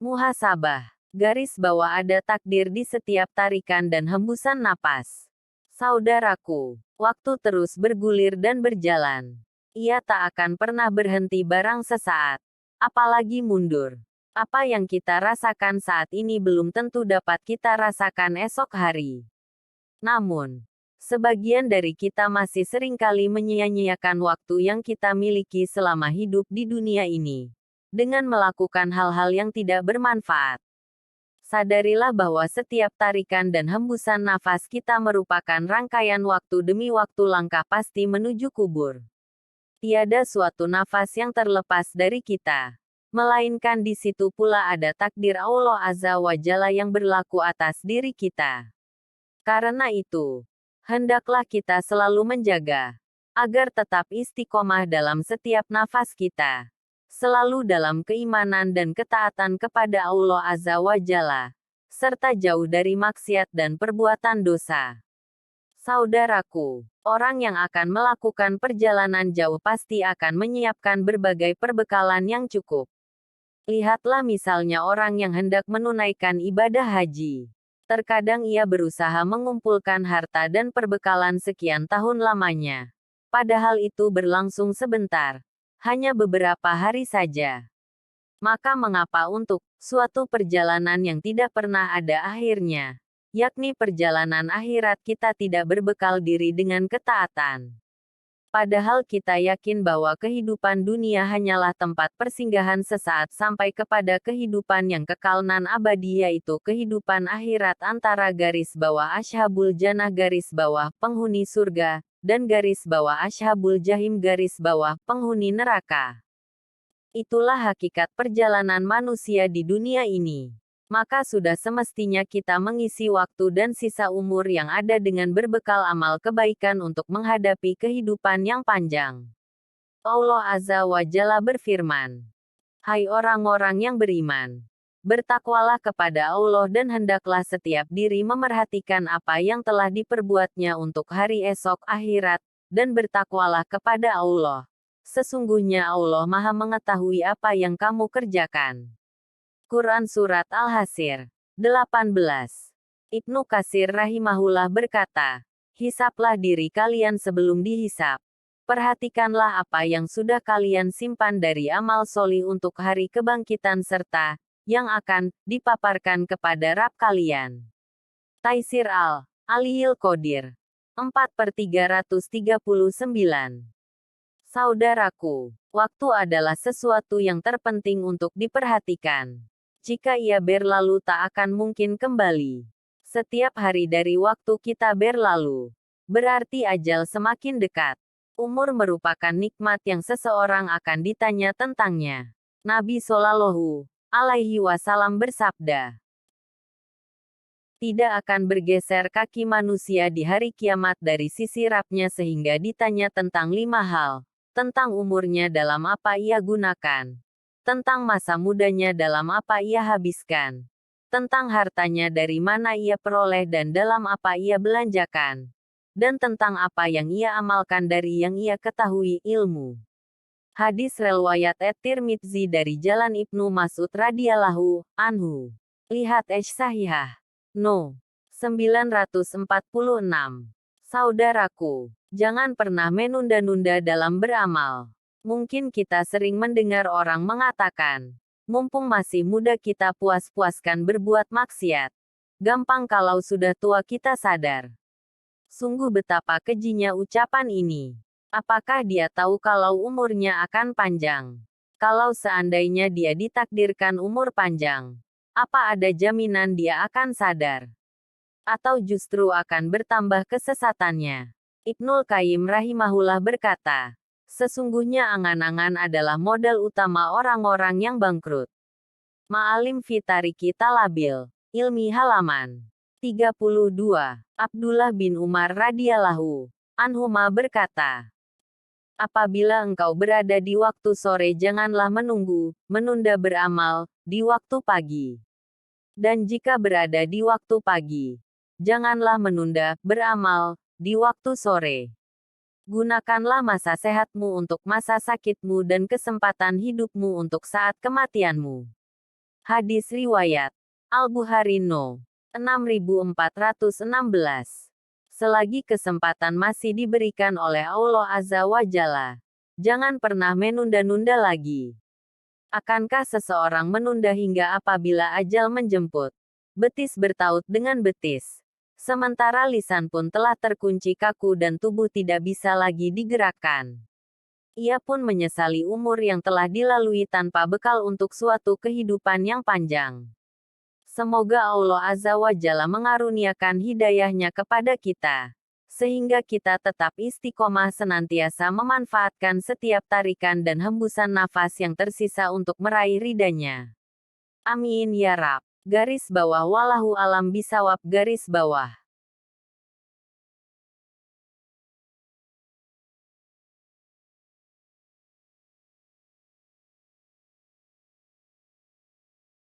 Muhasabah. Garis bawah ada takdir di setiap tarikan dan hembusan napas. Saudaraku, waktu terus bergulir dan berjalan. Ia tak akan pernah berhenti barang sesaat. Apalagi mundur. Apa yang kita rasakan saat ini belum tentu dapat kita rasakan esok hari. Namun, sebagian dari kita masih seringkali menyia-nyiakan waktu yang kita miliki selama hidup di dunia ini, dengan melakukan hal-hal yang tidak bermanfaat. Sadarilah bahwa setiap tarikan dan hembusan nafas kita merupakan rangkaian waktu demi waktu langkah pasti menuju kubur. Tiada suatu nafas yang terlepas dari kita, melainkan di situ pula ada takdir Allah Azza wa Jalla yang berlaku atas diri kita. Karena itu, hendaklah kita selalu menjaga, agar tetap istiqomah dalam setiap nafas kita. Selalu dalam keimanan dan ketaatan kepada Allah Azza wa Jalla, serta jauh dari maksiat dan perbuatan dosa. Saudaraku, orang yang akan melakukan perjalanan jauh pasti akan menyiapkan berbagai perbekalan yang cukup. Lihatlah misalnya orang yang hendak menunaikan ibadah haji. Terkadang ia berusaha mengumpulkan harta dan perbekalan sekian tahun lamanya. Padahal itu berlangsung sebentar. Hanya beberapa hari saja. Maka mengapa untuk suatu perjalanan yang tidak pernah ada akhirnya, yakni perjalanan akhirat kita tidak berbekal diri dengan ketaatan? Padahal kita yakin bahwa kehidupan dunia hanyalah tempat persinggahan sesaat sampai kepada kehidupan yang kekal nan abadi, yaitu kehidupan akhirat antara garis bawah ashabul jannah garis bawah penghuni surga, dan garis bawah ashabul jahim garis bawah penghuni neraka. Itulah hakikat perjalanan manusia di dunia ini. Maka sudah semestinya kita mengisi waktu dan sisa umur yang ada dengan berbekal amal kebaikan untuk menghadapi kehidupan yang panjang. Allah Azza wa Jalla berfirman, "Hai orang-orang yang beriman, bertakwalah kepada Allah dan hendaklah setiap diri memerhatikan apa yang telah diperbuatnya untuk hari esok akhirat, dan bertakwalah kepada Allah. Sesungguhnya Allah Maha mengetahui apa yang kamu kerjakan." Quran Surat Al-Hasr 18. Ibnu Katsir rahimahullah berkata, "Hisaplah diri kalian sebelum dihisap. Perhatikanlah apa yang sudah kalian simpan dari amal solih untuk hari kebangkitan serta yang akan dipaparkan kepada Rabb kalian." Taisir Al-Aliyil Qadir 4/339. Saudaraku, waktu adalah sesuatu yang terpenting untuk diperhatikan. Jika ia berlalu tak akan mungkin kembali. Setiap hari dari waktu kita berlalu, berarti ajal semakin dekat. Umur merupakan nikmat yang seseorang akan ditanya tentangnya. Nabi Shallallahu Alaihi Wasallam bersabda, "Tidak akan bergeser kaki manusia di hari kiamat dari sisi Rabb-nya sehingga ditanya tentang 5 hal. Tentang umurnya dalam apa ia gunakan. Tentang masa mudanya dalam apa ia habiskan. Tentang hartanya dari mana ia peroleh dan dalam apa ia belanjakan. Dan tentang apa yang ia amalkan dari yang ia ketahui ilmu." Hadis riwayat At-Tirmidzi dari jalan Ibnu Mas'ud radhiyallahu anhu. Lihat Sahihah. No. 946. Saudaraku, jangan pernah menunda-nunda dalam beramal. Mungkin kita sering mendengar orang mengatakan, mumpung masih muda kita puas-puaskan berbuat maksiat. Gampang kalau sudah tua kita sadar. Sungguh betapa kejinya ucapan ini. Apakah dia tahu kalau umurnya akan panjang? Kalau seandainya dia ditakdirkan umur panjang, apa ada jaminan dia akan sadar? Atau justru akan bertambah kesesatannya? Ibnul Qayyim rahimahullah berkata, sesungguhnya angan-angan adalah modal utama orang-orang yang bangkrut. Ma'alim fi Tariki Talabil Ilmi halaman 32. Abdullah bin Umar radhiyallahu anhuma berkata, apabila engkau berada di waktu sore janganlah menunda beramal, di waktu pagi. Dan jika berada di waktu pagi, janganlah menunda beramal, di waktu sore. Gunakanlah masa sehatmu untuk masa sakitmu dan kesempatan hidupmu untuk saat kematianmu. Hadis riwayat Al-Bukhari No. 6416. Selagi kesempatan masih diberikan oleh Allah Azza wa Jalla, jangan pernah menunda-nunda lagi. Akankah seseorang menunda hingga apabila ajal menjemput? Betis bertaut dengan betis. Sementara lisan pun telah terkunci kaku dan tubuh tidak bisa lagi digerakkan. Ia pun menyesali umur yang telah dilalui tanpa bekal untuk suatu kehidupan yang panjang. Semoga Allah Azza wa Jalla mengaruniakan hidayahnya kepada kita, sehingga kita tetap istiqomah senantiasa memanfaatkan setiap tarikan dan hembusan nafas yang tersisa untuk meraih ridhanya. Amin ya Rab. Garis bawah wallahu alam bisawab garis bawah.